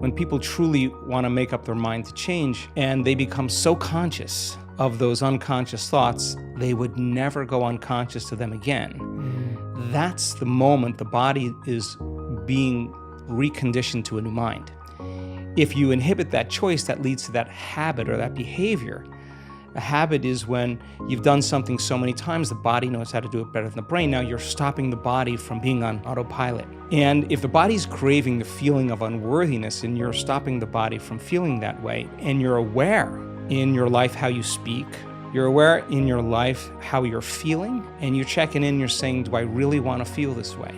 When people truly want to make up their mind to change and they become so conscious of those unconscious thoughts, they would never go unconscious to them again. That's the moment the body is being reconditioned to a new mind. If you inhibit that choice, that leads to that habit or that behavior. A habit is when you've done something so many times, the body knows how to do it better than the brain. Now you're stopping the body from being on autopilot. And if the body's craving the feeling of unworthiness and you're stopping the body from feeling that way, and you're aware in your life how you speak, you're aware in your life how you're feeling, and you're checking in, you're saying, do I really want to feel this way?